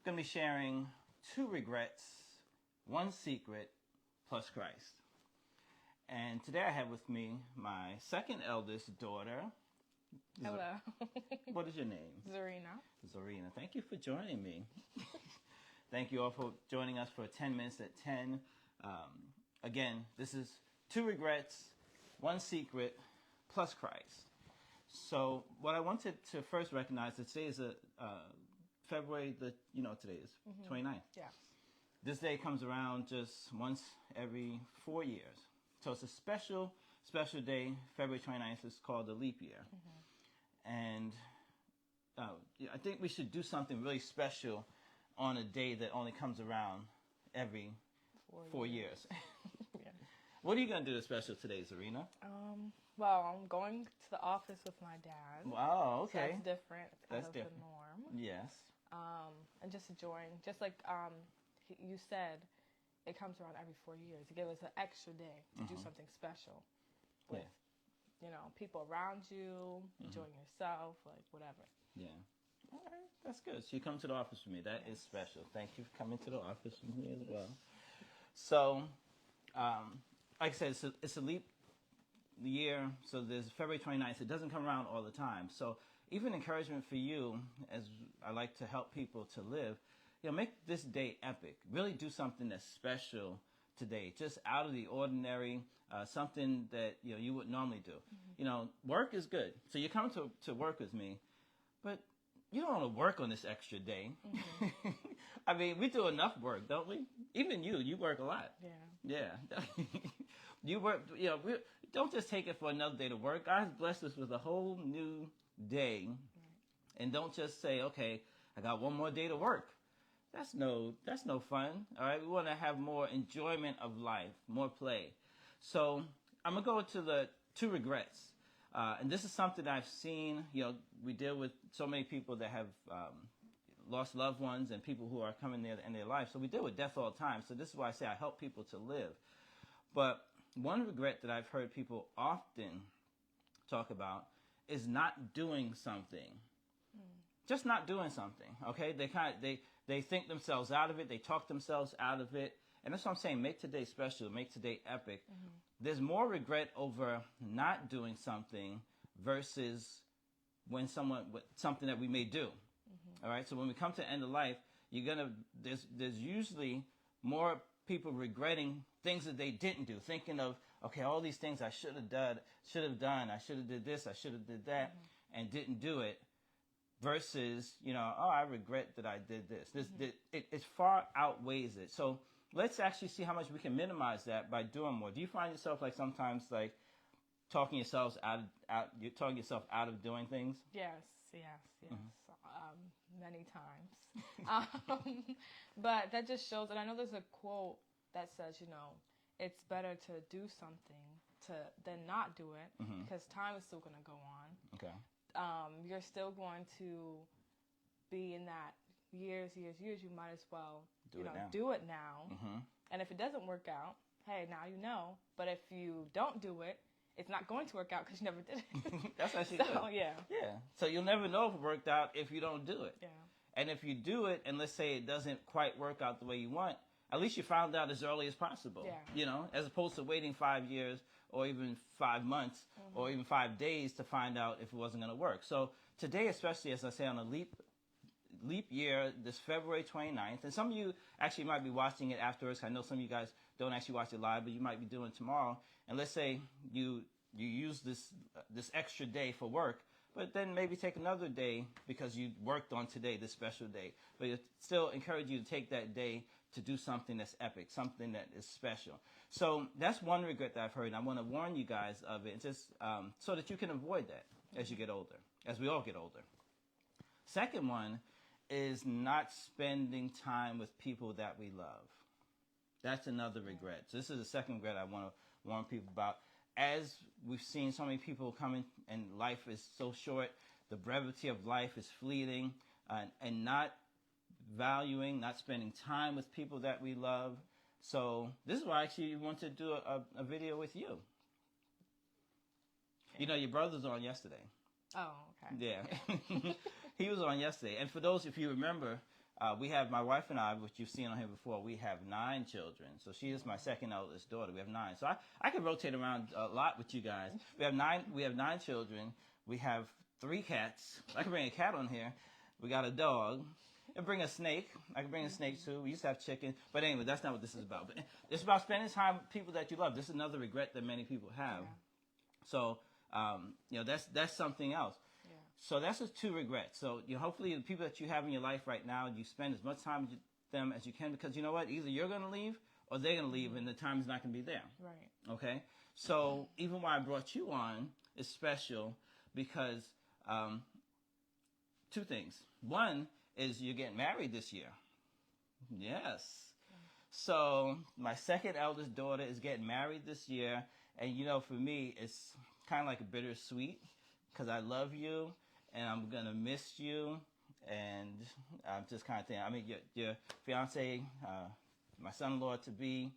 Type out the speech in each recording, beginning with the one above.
going to be sharing 2 regrets, 1 secret, plus Christ. And today I have with me my second eldest daughter. Hello. What is your name? Zarina. Zarina. Thank you for joining me. Thank you all for joining us for 10 Minutes at 10. Again, this is 2 regrets, 1 secret, plus Christ. So what I wanted to first recognize is today is February, today is 29th. Yeah. This day comes around just once every 4 years. So it's a special day. February 29th is called the leap year. And I think we should do something really special on a day that only comes around every 4 years. Yeah. What are you going to do that's special today, Zarina? Well, I'm going to the office with my dad. Wow, okay. So that's different. That's out of different. the norm. Yes. And just enjoying, just like you said, it comes around every 4 years. To give us an extra day to do something special with, people around you, enjoying yourself, like whatever. Yeah. All right, that's good. So you come to the office with me. That is special. Thank you for coming to the office with me as well. So, like I said, it's a leap year. So there's February 29th. It doesn't come around all the time. So even encouragement for you, as I like to help people to live, make this day epic. Really do something that's special today, just out of the ordinary, something that you wouldn't normally do. Work is good. So you come to work with me, but you don't want to work on this extra day. I mean, we do enough work, don't we? Even you work a lot. Yeah. Yeah. You work, don't just take it for another day to work. God has blessed us with a whole new day. And don't just say, okay, I got one more day to work. That's no fun. All right. We want to have more enjoyment of life, more play. So I'm going to go to the 2 regrets. And this is something I've seen, we deal with so many people that have lost loved ones and people who are coming near the end of their life. So we deal with death all the time. So this is why I say I help people to live. But one regret that I've heard people often talk about is not doing something. Just not doing something, okay? They think themselves out of it. They talk themselves out of it. And that's what I'm saying. Make today special. Make today epic. There's more regret over not doing something versus when something that we may do. All right? So when we come to the end of life, there's usually more people regretting things that they didn't do, thinking of, okay, all these things I should have done, I should have did this, I should have did that, and didn't do it, versus, I regret that I did this. It far outweighs it. So let's actually see how much we can minimize that by doing more. Do you find yourself like sometimes like talking yourself out of doing things? Yes. Many times. But that just shows, and I know there's a quote that says, it's better to do something than not do it, because time is still going to go on. Okay. You're still going to be in that years. You might as well do it now. And if it doesn't work out, hey, now you know. But if you don't do it, it's not going to work out because you never did it. That's actually good. Yeah. So you'll never know if it worked out if you don't do it. Yeah. And if you do it, and let's say it doesn't quite work out the way you want, at least you found out as early as possible. Yeah. As opposed to waiting 5 years or even 5 months or even 5 days to find out if it wasn't going to work. So today, especially as I say, on a leap year, this February 29th, and some of you actually might be watching it afterwards. I know some of you guys don't actually watch it live, but you might be doing it tomorrow. And let's say you use this extra day for work, but then maybe take another day because you worked on today, this special day. But it still encourage you to take that day to do something that's epic, something that is special. So that's one regret that I've heard, and I want to warn you guys of it, just so that you can avoid that as you get older, as we all get older. Second one is not spending time with people that we love. That's another regret. So this is the second regret I want to warn people about. As we've seen so many people coming, and life is so short, the brevity of life is fleeting, and not valuing, not spending time with people that we love. So this is why I actually want to do a video with you. Okay. Your brother's on yesterday. Oh, okay. Yeah. He was on yesterday. And for those, if you remember, we have, my wife and I, which you've seen on here before, we have 9 children. So she is my second eldest daughter. We have 9. So I can rotate around a lot with you guys. We have 9 children. We have 3 cats. I can bring a cat on here. We got a dog. And bring a snake. I can bring a snake too. We used to have chicken. But anyway, that's not what this is about. But it's about spending time with people that you love. This is another regret that many people have. Yeah. So, that's something else. Yeah. So that's just 2 regrets. So, hopefully the people that you have in your life right now, you spend as much time with them as you can, because you know what? Either you're going to leave or they're going to leave, and the time's not going to be there. Right. Okay? So even why I brought you on is special because 2 things. One is you're getting married this year. Yes. So my second eldest daughter is getting married this year. And, for me, it's kind of like a bittersweet because I love you and I'm going to miss you. And I'm just kind of thinking, I mean, your fiance, my son-in-law to be,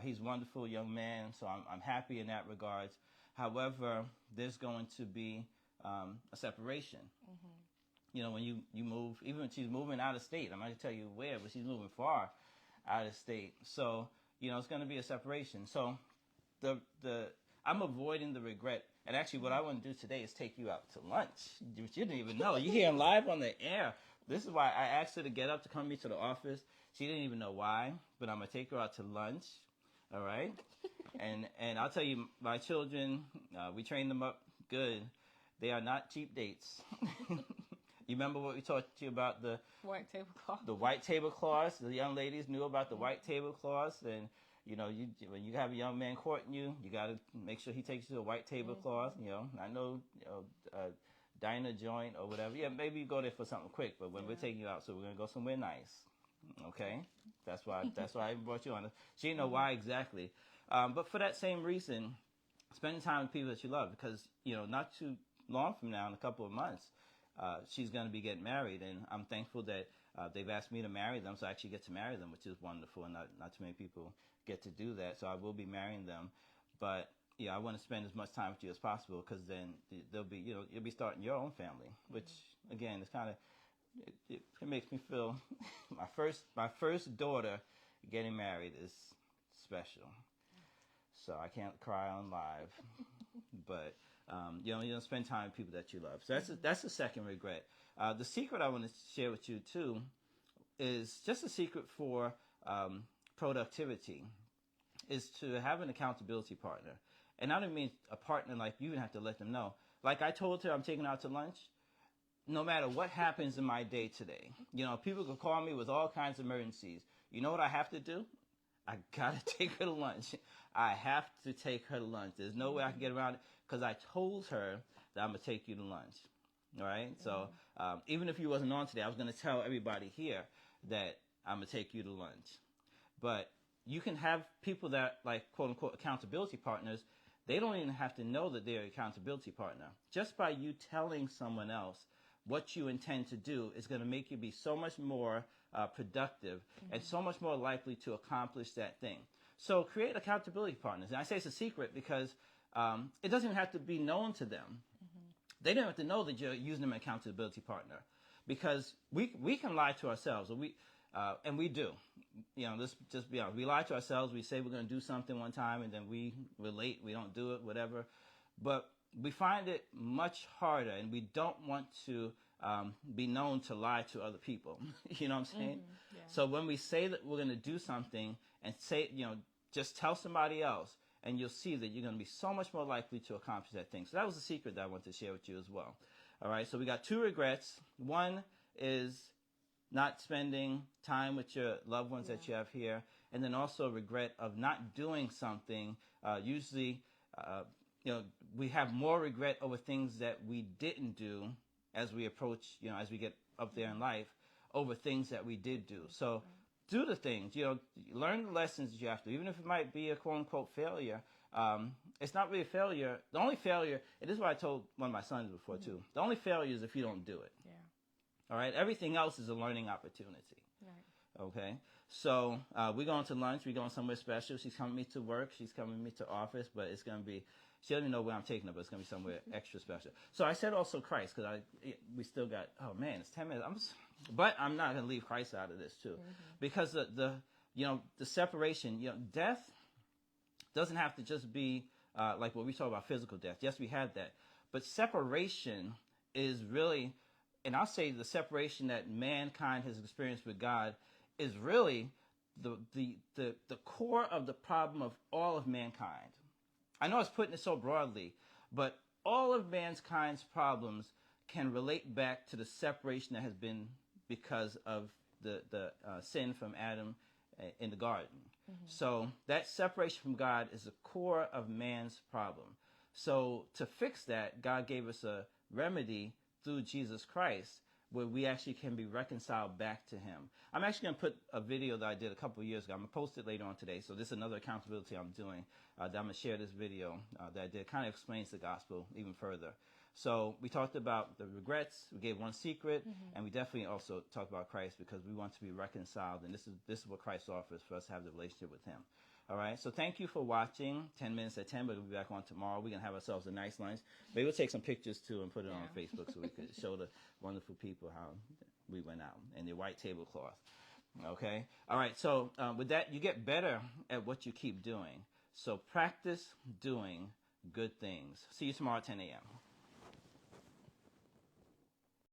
he's a wonderful young man. So I'm happy in that regards. However, there's going to be a separation. Mm-hmm. When you move, even when she's moving out of state, I'm not going to tell you where, but she's moving far out of state. So, it's going to be a separation. So I'm avoiding the regret. And actually what I want to do today is take you out to lunch, which you didn't even know. You're hearing live on the air. This is why I asked her to get up to come to me to the office. She didn't even know why, but I'm going to take her out to lunch. All right. And I'll tell you, my children, we train them up good. They are not cheap dates. You remember what we talked to you about the white tablecloth? The white tablecloths. The young ladies knew about the white tablecloths, and when you have a young man courting you, you got to make sure he takes you to a white tablecloth. Mm-hmm. I know diner joint or whatever. Yeah, maybe you go there for something quick, but when we're taking you out, so we're gonna go somewhere nice. Okay, that's why I even brought you on. She didn't know why exactly, but for that same reason, spending time with people that you love, because not too long from now, in a couple of months. She's going to be getting married, and I'm thankful that they've asked me to marry them, so I actually get to marry them, which is wonderful, and not too many people get to do that, so I will be marrying them. But, I want to spend as much time with you as possible, because then they'll be, you'll be starting your own family, which, again, it's kind of, it makes me feel, my first daughter getting married is special. So I can't cry on live, but... you don't spend time with people that you love. So that's the second regret. The secret I want to share with you too is just a secret for productivity is to have an accountability partner. And I don't mean a partner like you even have to let them know. Like I told her I'm taking her out to lunch. No matter what happens in my day today, people can call me with all kinds of emergencies. You know what I have to do? I got to take her to lunch. I have to take her to lunch. There's no way I can get around it because I told her that I'm going to take you to lunch. All right? Mm-hmm. So even if you wasn't on today, I was going to tell everybody here that I'm going to take you to lunch. But you can have people that, like, quote-unquote, accountability partners. They don't even have to know that they're an accountability partner. Just by you telling someone else what you intend to do is going to make you be so much more productive and so much more likely to accomplish that thing. So create accountability partners. And I say it's a secret because it doesn't even have to be known to them. Mm-hmm. They don't have to know that you're using them as an accountability partner, because we can lie to ourselves, and we do. Let's just be honest. We lie to ourselves. We say we're going to do something one time, and then we're late. We don't do it, whatever. But we find it much harder, and we don't want to be known to lie to other people. You know what I'm saying? Mm-hmm. Yeah. So when we say that we're going to do something and say, just tell somebody else, and you'll see that you're going to be so much more likely to accomplish that thing. So that was the secret that I wanted to share with you as well. All right, so we got 2 regrets. One is not spending time with your loved ones that you have here, and then also regret of not doing something. Usually, we have more regret over things that we didn't do as we approach, as we get up there in life, over things that we did do. So do the things, learn the lessons that you have to, even if it might be a quote-unquote failure. It's not really a failure. The only failure, and this is what I told one of my sons before too, the only failure is if you don't do it. Yeah. All right? Everything else is a learning opportunity. Right. Okay? So we're going to lunch. We're going somewhere special. She's coming with me to work. She's coming with me to office, but it's going to be, she doesn't even know where I'm taking her, but it's going to be somewhere extra special. So I said also Christ, because we still got, oh man, it's 10 minutes. I'm But I'm not going to leave Christ out of this too, because the separation, death doesn't have to just be like what we talk about, physical death. Yes, we have that, but separation is really, and I'll say the separation that mankind has experienced with God is really the core of the problem of all of mankind. I know it's putting it so broadly, but all of mankind's problems can relate back to the separation that has been because of the sin from Adam in the garden. So that separation from God is the core of man's problem. So to fix that, God gave us a remedy through Jesus Christ, where we actually can be reconciled back to him. I'm actually going to put a video that I did a couple of years ago. I'm going to post it later on today. So this is another accountability I'm doing. That I'm going to share this video that I did. It kind of explains the gospel even further. So we talked about the regrets. We gave one secret, and we definitely also talked about Christ, because we want to be reconciled, and this is what Christ offers for us to have the relationship with him. All right, so thank you for watching 10 Minutes at 10, but we'll be back on tomorrow. We're going to have ourselves a nice lunch. Maybe we'll take some pictures, too, and put it on Facebook so we could show the wonderful people how we went out, and the white tablecloth. Okay? All right, so with that, you get better at what you keep doing. So practice doing good things. See you tomorrow at 10 a.m.